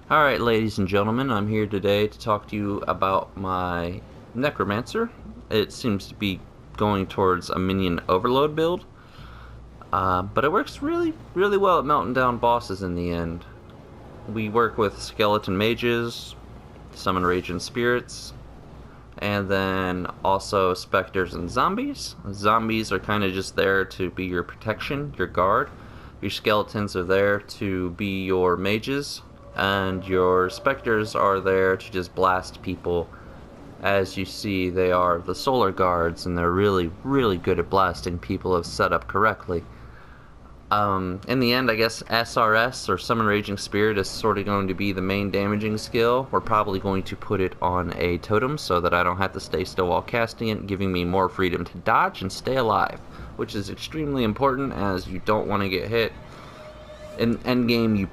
Alright, ladies and gentlemen, I'm here today to talk to you about my necromancer. It seems to be going towards a minion overload build, but it works really well at melting down bosses in the end. We work with skeleton mages, summon raging spirits, and then also specters and zombies. Zombies are kind of just there to be your protection, your guard. Your skeletons are there to be your mages, and your specters are there to just blast people. As you see, they are the solar guards, and they're really good at blasting people if set up correctly. In the end, I guess SRS, or Summon Raging Spirit, is sort of going to be the main damaging skill. We're probably going to put it on a totem so that I don't have to stay still while casting it, giving me more freedom to dodge and stay alive, which is extremely important as you don't want to get hit. In endgame, you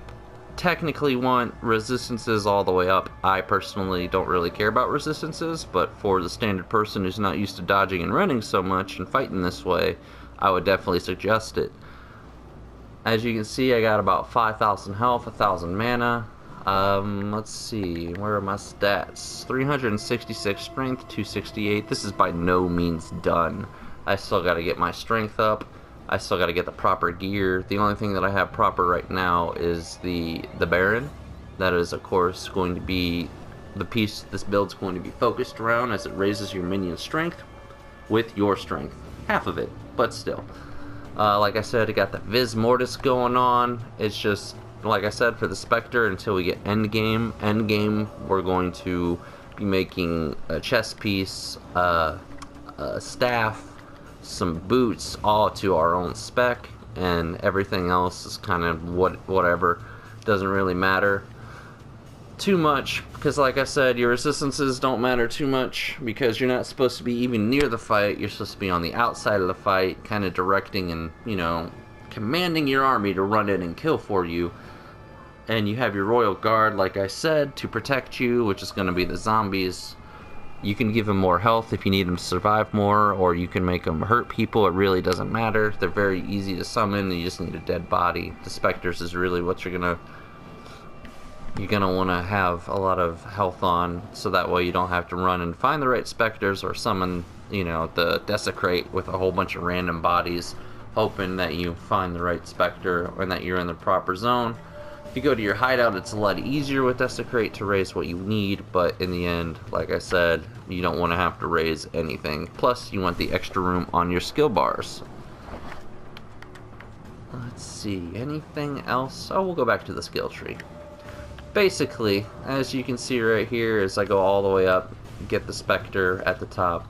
technically want resistances all the way up. I personally don't really care about resistances, but for the standard person who's not used to dodging and running so much and fighting this way, I would definitely suggest it. As you can see, I got about 5,000 health, 1,000 mana. Let's see, where are my stats? 366 strength, 268. This is by no means done. I still got to get my strength up. I still got to get the proper gear. The only thing that I have proper right now is the Baron. That is, of course, going to be the piece this build's going to be focused around, as it raises your minion strength with your strength. Half of it, but still. Like I said, I got the Vis Mortis going on. It's just, like I said, for the Spectre until we get endgame. Endgame, we're going to be making a chest piece, a staff, some boots, all to our own spec, and everything else is kind of whatever. Doesn't really matter too much, because like I said, your resistances don't matter too much, because you're not supposed to be even near the fight. You're supposed to be on the outside of the fight, kind of directing and, you know, commanding your army to run in and kill for you. And you have your Royal Guard, like I said, to protect you, which is going to be the zombies. You can give them more health if you need them to survive more, or you can make them hurt people. It really doesn't matter. They're very easy to summon. You just need a dead body. The Spectres is really what you're gonna want to have a lot of health on, so that way you don't have to run and find the right Spectres or summon, you know, the Desecrate with a whole bunch of random bodies, hoping that you find the right Spectre and that you're in the proper zone. If you go to your hideout, it's a lot easier with Desecrate to raise what you need, but in the end, like I said, you don't want to have to raise anything. Plus, you want the extra room on your skill bars. Let's see, anything else? Oh, we'll go back to the skill tree. Basically, as you can see right here, as I go all the way up, get the Spectre at the top.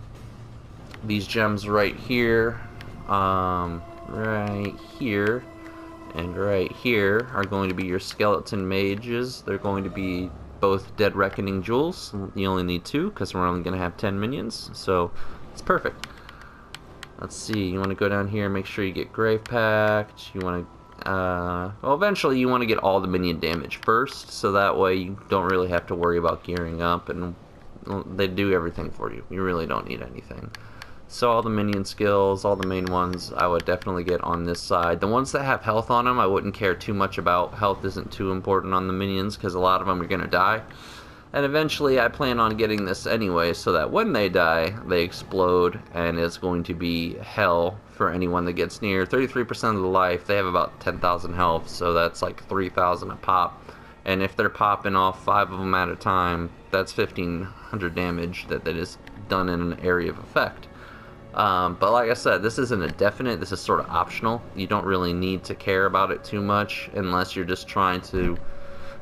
These gems right here, right here, and right here are going to be your skeleton mages. They're going to be both Dead Reckoning jewels. You only need 2 because we're only going to have 10 minions, so it's perfect. Let's see, you want to go down here and make sure you get Grave Pact. You want to well, eventually you want to get all the minion damage first, so that way you don't really have to worry about gearing up, and they do everything for you. You really don't need anything. So all the minion skills, all the main ones, I would definitely get on this side. The ones that have health on them, I wouldn't care too much about. Health isn't too important on the minions, because a lot of them are going to die. And eventually I plan on getting this anyway, so that when they die, they explode, and it's going to be hell for anyone that gets near. 33% of the life, they have about 10,000 health, so that's like 3,000 a pop. And if they're popping off 5 of them at a time, that's 1,500 damage that is done in an area of effect. But like I said, this isn't a definite, this is sort of optional. You don't really need to care about it too much unless you're just trying to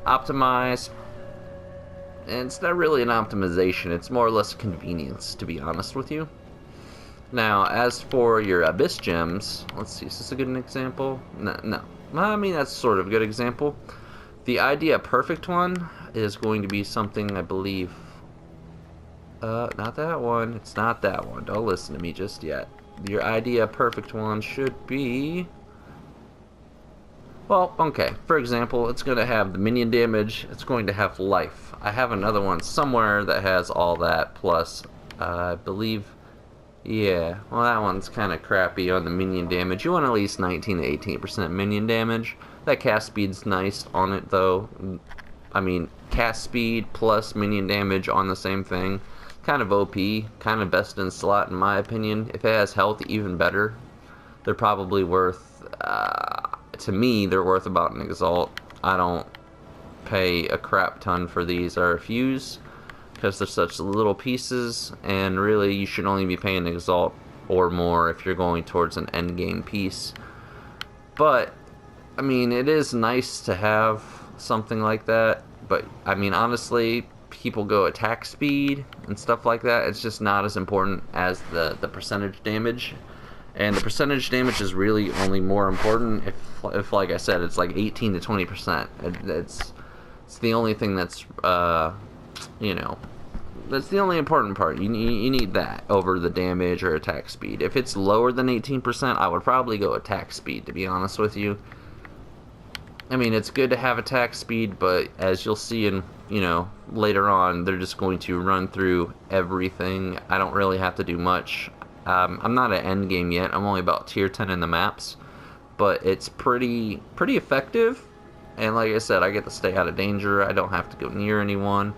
optimize. And it's not really an optimization, it's more or less convenience, to be honest with you. Now, as for your Abyss gems, let's see, is this a good example? No. I mean, that's sort of a good example. The Idea Perfect one is going to be something, I believe... not that one. It's not that one. Don't listen to me just yet. Your Idea Perfect one should be... Well, okay. For example, it's going to have the minion damage. It's going to have life. I have another one somewhere that has all that, plus, I believe Yeah, well, that one's kind of crappy on the minion damage. You want at least 19 to 18% minion damage. That cast speed's nice on it, though. I mean, cast speed plus minion damage on the same thing. Kind of OP, kind of best in slot, in my opinion. If it has health, even better. They're probably worth, to me, they're worth about an Exalt. I don't pay a crap ton for these. I refuse, because they're such little pieces, and really you should only be paying Exalt or more if you're going towards an endgame piece. But, I mean, it is nice to have something like that, but, I mean, honestly, people go attack speed and stuff like that. It's just not as important as the percentage damage. And the percentage damage is really only more important if like I said, it's like 18 to 20%. It's the only thing that's, you know, that's the only important part. You need that over the damage or attack speed. If it's lower than 18%, I would probably go attack speed, to be honest with you. I mean, it's good to have attack speed, but as you'll see in, you know, later on, they're just going to run through everything. I don't really have to do much. I'm not at endgame yet. I'm only about tier 10 in the maps, but it's pretty effective. And like I said, I get to stay out of danger. I don't have to go near anyone.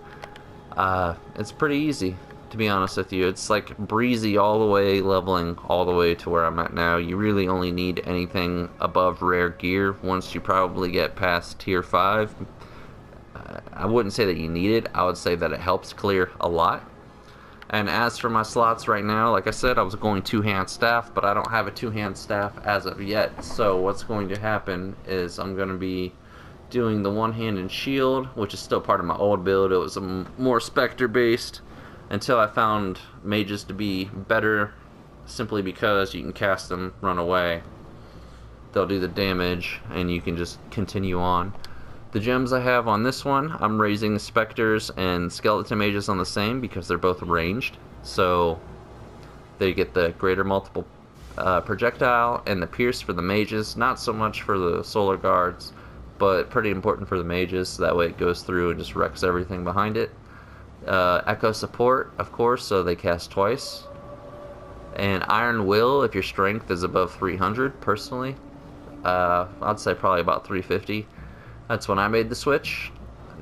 It's pretty easy, to be honest with you. It's like breezy all the way, leveling all the way to where I'm at now. You really only need anything above rare gear once you probably get past tier 5. I wouldn't say that you need it. I would say that it helps clear a lot. And as for my slots right now, like I said, I was going two-hand staff, but I don't have a two-hand staff as of yet. So what's going to happen is I'm going to be doing the one-handed shield, which is still part of my old build. It was more Spectre-based until I found mages to be better, simply because you can cast them, run away. They'll do the damage, and you can just continue on. The gems I have on this one, I'm raising Spectres and Skeleton Mages on the same because they're both ranged. So they get the greater multiple projectile and the Pierce for the mages. Not so much for the Solar Guards, but pretty important for the mages. So that way it goes through and just wrecks everything behind it. Echo Support, of course, so they cast twice. And Iron Will if your strength is above 300, personally. I'd say probably about 350. That's when I made the switch.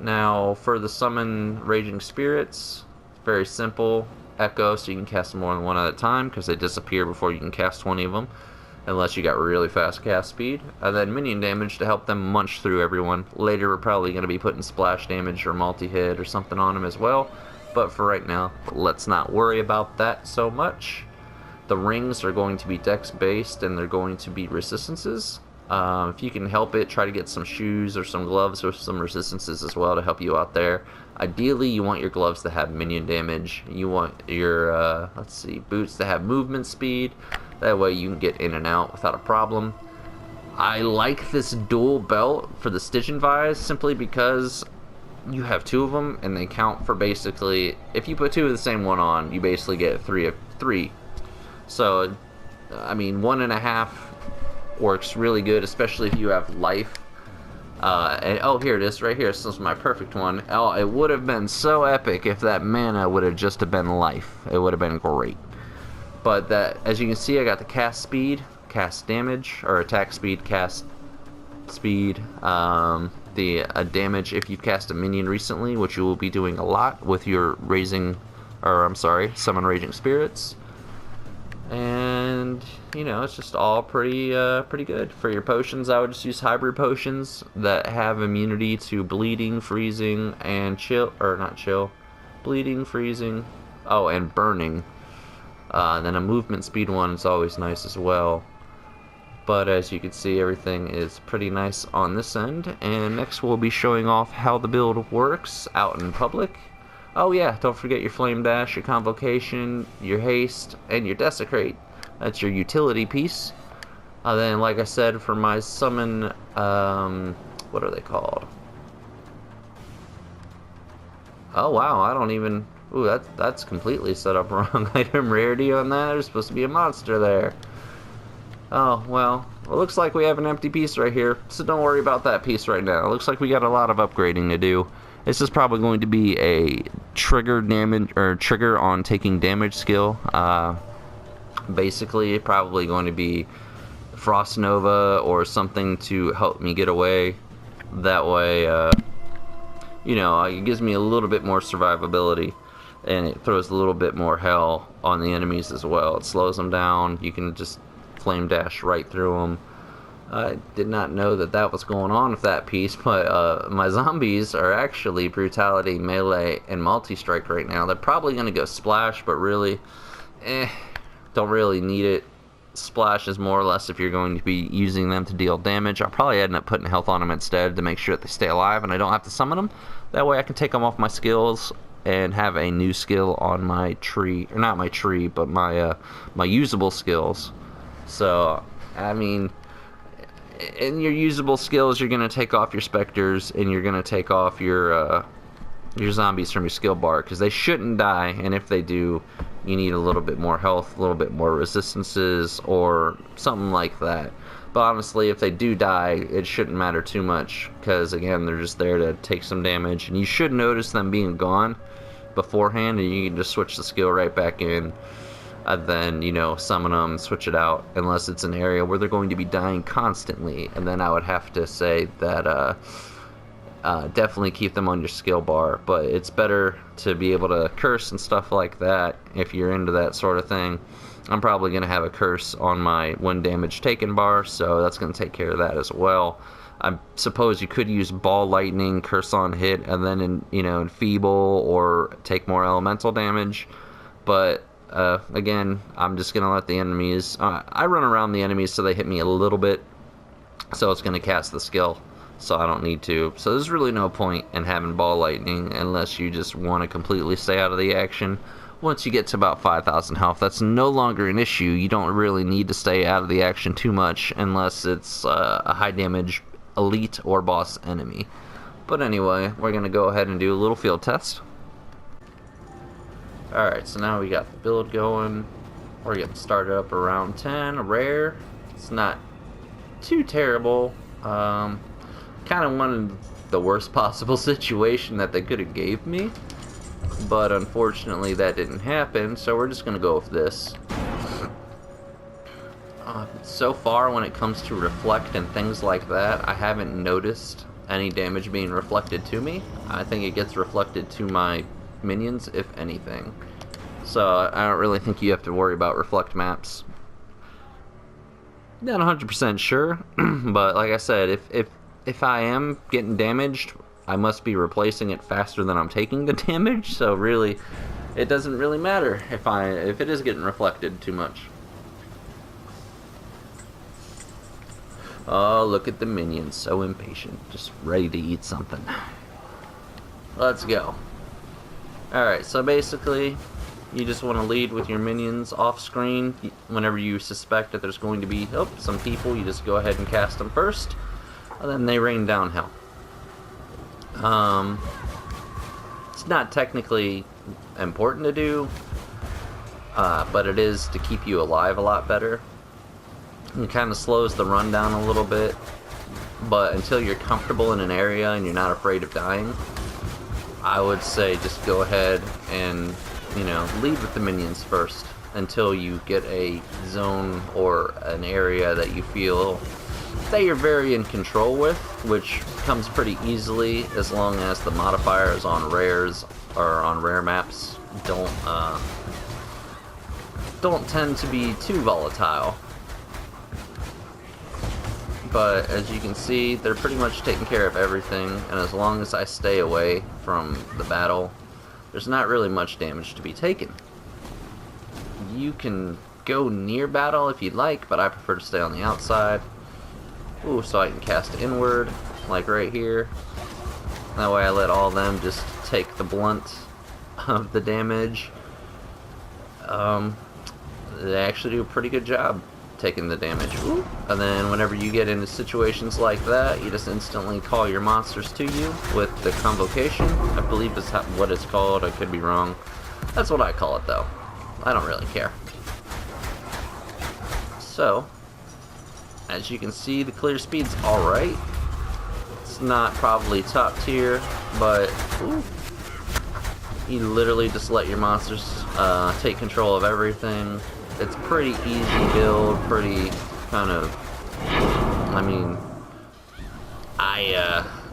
Now, for the summon Raging Spirits, very simple. Echo, so you can cast them more than one at a time, because they disappear before you can cast 20 of them, unless you got really fast cast speed. And then minion damage to help them munch through everyone. Later, we're probably going to be putting splash damage or multi-hit or something on them as well. But for right now, let's not worry about that so much. The rings are going to be dex-based, and they're going to be resistances. If you can help it, try to get some shoes or some gloves or some resistances as well to help you out there. Ideally, you want your gloves to have minion damage. You want your, boots to have movement speed. That way you can get in and out without a problem. I like this dual belt for the Stygian Vise simply because you have two of them and they count for basically, if you put two of the same one on, you basically get three of three. So, I mean, 1.5 works really good, especially if you have life. And oh, here it is, right here. This is my perfect one. Oh, it would have been so epic if that mana would have just been life. It would have been great. But that, as you can see, I got the cast speed, cast damage, or attack speed, cast speed. The damage if you've cast a minion recently, which you will be doing a lot with your summon Raging Spirits. And you know, it's just all pretty good. For your potions, I would just use hybrid potions that have immunity to bleeding, freezing, and bleeding, freezing, and burning. Then a movement speed one is always nice as well. But as you can see, everything is pretty nice on this end. And next we'll be showing off how the build works out in public. Oh yeah, don't forget your Flame Dash, your Convocation, your Haste, and your Desecrate. That's your utility piece. Then, like I said, for my summon, what are they called? Oh wow, I don't even... Ooh, that's completely set up wrong. Item rarity on that? There's supposed to be a monster there. Oh, well, it looks like we have an empty piece right here, so don't worry about that piece right now. It looks like we got a lot of upgrading to do. This is probably going to be a trigger damage, or trigger on taking damage skill. Basically, probably going to be Frost Nova or something to help me get away. That way, it gives me a little bit more survivability, and it throws a little bit more hell on the enemies as well. It slows them down. You can just flame dash right through them. I did not know that was going on with that piece, but my zombies are actually brutality, melee, and multi-strike right now. They're probably going to go splash, but really, don't really need it. Splash is more or less if you're going to be using them to deal damage. I'll probably end up putting health on them instead to make sure that they stay alive and I don't have to summon them. That way I can take them off my skills and have a new skill on my tree, or not my tree, but my usable skills. So, I mean, in your usable skills, you're going to take off your specters and you're going to take off your zombies from your skill bar, because they shouldn't die, and if they do, you need a little bit more health, a little bit more resistances, or something like that. But honestly, if they do die, it shouldn't matter too much, because again, they're just there to take some damage, and you should notice them being gone beforehand, and you can just switch the skill right back in, and then, summon them, switch it out, unless it's an area where they're going to be dying constantly, and then I would have to say that, definitely keep them on your skill bar, but it's better to be able to curse and stuff like that if you're into that sort of thing. I'm probably going to have a curse on my 1 damage taken bar, so that's going to take care of that as well. I suppose you could use ball lightning, curse on hit, and then enfeeble or take more elemental damage, but again, I'm just going to let the enemies, I run around the enemies so they hit me a little bit, so it's going to cast the skill. So I don't need to. So there's really no point in having ball lightning unless you just want to completely stay out of the action. Once you get to about 5,000 health, that's no longer an issue. You don't really need to stay out of the action too much unless it's a high damage elite or boss enemy. But anyway, we're going to go ahead and do a little field test. Alright, so now we got the build going. We're getting started up around 10, rare. It's not too terrible. Kind of wanted the worst possible situation that they could have gave me, but unfortunately that didn't happen, so we're just going to go with this. So far, when it comes to reflect and things like that, I haven't noticed any damage being reflected to me. I think it gets reflected to my minions, if anything. So I don't really think you have to worry about reflect maps. Not 100% sure, but like I said, if I am getting damaged, I must be replacing it faster than I'm taking the damage, so really, it doesn't really matter if it is getting reflected too much. Oh, look at the minions, so impatient, just ready to eat something. Let's go. Alright, so basically, you just want to lead with your minions off screen. Whenever you suspect that there's going to be some people, you just go ahead and cast them first. And then they rain down hell. It's not technically important to do, but it is to keep you alive a lot better. It kind of slows the run down a little bit, but until you're comfortable in an area and you're not afraid of dying, I would say just go ahead and, lead with the minions first until you get a zone or an area that you feel that you're very in control with, which comes pretty easily as long as the modifiers on rares or on rare maps don't tend to be too volatile. But as you can see, they're pretty much taking care of everything, and as long as I stay away from the battle, there's not really much damage to be taken. You can go near battle if you'd like, but I prefer to stay on the outside. Ooh, so I can cast inward, like right here. That way I let all of them just take the blunt of the damage. They actually do a pretty good job taking the damage. Ooh. And then whenever you get into situations like that, you just instantly call your monsters to you with the convocation. I believe is what it's called. I could be wrong. That's what I call it, though. I don't really care. So, as you can see, the clear speed's alright. It's not probably top tier, but ooh, you literally just let your monsters take control of everything. it's pretty easy build, pretty kind of, I mean,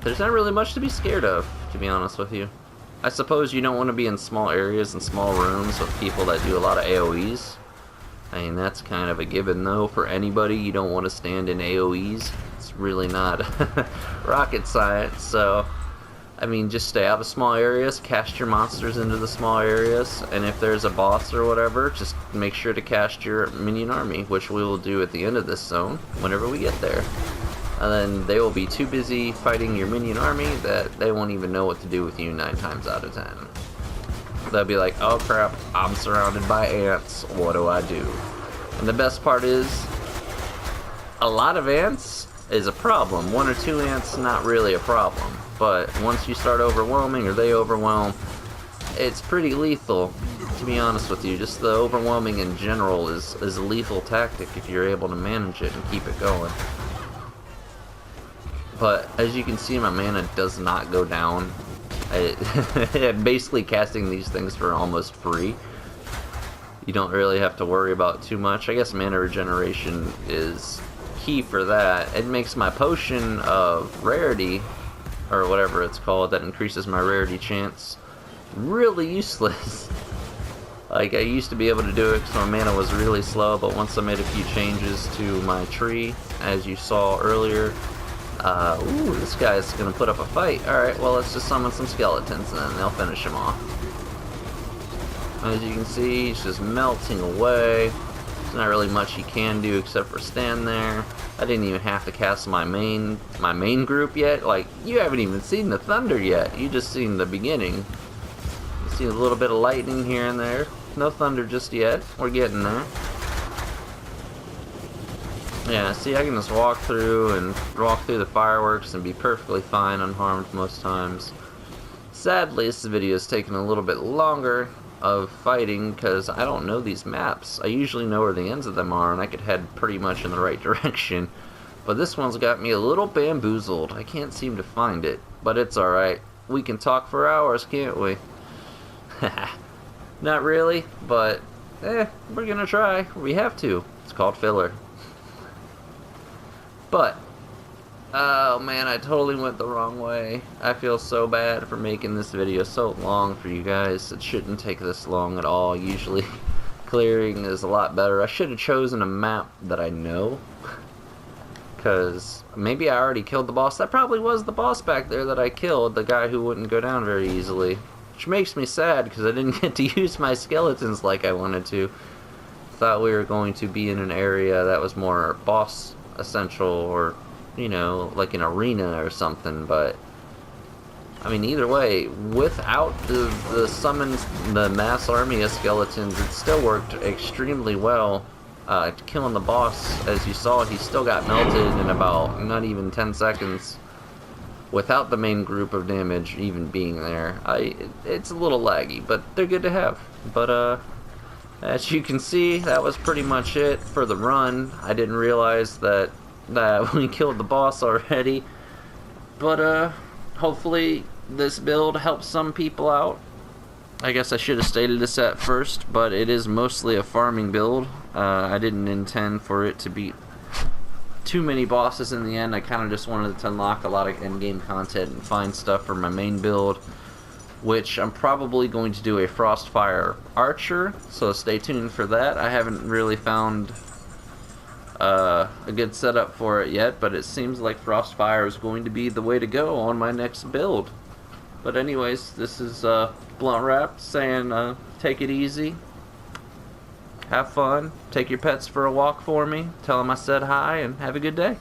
there's not really much to be scared of, to be honest with you. I suppose you don't want to be in small areas and small rooms with people that do a lot of AoEs. I mean, that's kind of a given, though, for anybody. You don't want to stand in AoEs. It's really not rocket science, so... I mean, just stay out of small areas, cast your monsters into the small areas, and if there's a boss or whatever, just make sure to cast your minion army, which we will do at the end of this zone, whenever we get there. And then they will be too busy fighting your minion army that they won't even know what to do with you 9 times out of 10. They'll be like, oh crap, I'm surrounded by ants, what do I do? And the best part is, a lot of ants is a problem. 1 or 2 ants, not really a problem. But once you start overwhelming, or they overwhelm, it's pretty lethal, to be honest with you. Just the overwhelming in general is a lethal tactic if you're able to manage it and keep it going. But as you can see, my mana does not go down. I'm basically casting these things for almost free. You don't really have to worry about too much. I guess mana regeneration is key for that. It makes my potion of rarity, or whatever it's called, that increases my rarity chance, really useless. Like, I used to be able to do it because my mana was really slow, but once I made a few changes to my tree, as you saw earlier, ooh, this guy's gonna put up a fight. Alright, well, let's just summon some skeletons and then they'll finish him off. As you can see, he's just melting away. There's not really much he can do except for stand there. I didn't even have to cast my main group yet. Like, you haven't even seen the thunder yet. You just seen the beginning. You see a little bit of lightning here and there. No thunder just yet. We're getting there. Yeah, see, I can just walk through the fireworks and be perfectly fine, unharmed most times. Sadly, this video is taking a little bit longer of fighting because I don't know these maps. I usually know where the ends of them are and I could head pretty much in the right direction, but this one's got me a little bamboozled. I can't seem to find it, but it's alright. We can talk for hours, can't we? Not really, but we're gonna try. We have to. It's called filler. But oh man, I totally went the wrong way. I feel so bad for making this video so long for you guys. It shouldn't take this long at all. Usually clearing is a lot better. I should have chosen a map that I know, because maybe I already killed the boss. That probably was the boss back there that I killed, the guy who wouldn't go down very easily, which makes me sad because I didn't get to use my skeletons like I wanted to. Thought we were going to be in an area that was more boss essential, or you know, like an arena or something, but I mean, either way, without the summons, the mass army of skeletons, it still worked extremely well. Killing the boss, as you saw, he still got melted in about not even 10 seconds without the main group of damage even being there. It's a little laggy, but they're good to have. But as you can see, that was pretty much it for the run. I didn't realize that we killed the boss already, but hopefully this build helps some people out. I guess I should have stated this at first, but it is mostly a farming build. I didn't intend for it to beat too many bosses in the end. I kind of just wanted to unlock a lot of end-game content and find stuff for my main build, which I'm probably going to do a Frostfire Archer, so stay tuned for that. I haven't really found a good setup for it yet, but it seems like Frostfire is going to be the way to go on my next build. But anyways, this is miBluntWrap saying take it easy, have fun, take your pets for a walk for me, tell them I said hi, and have a good day.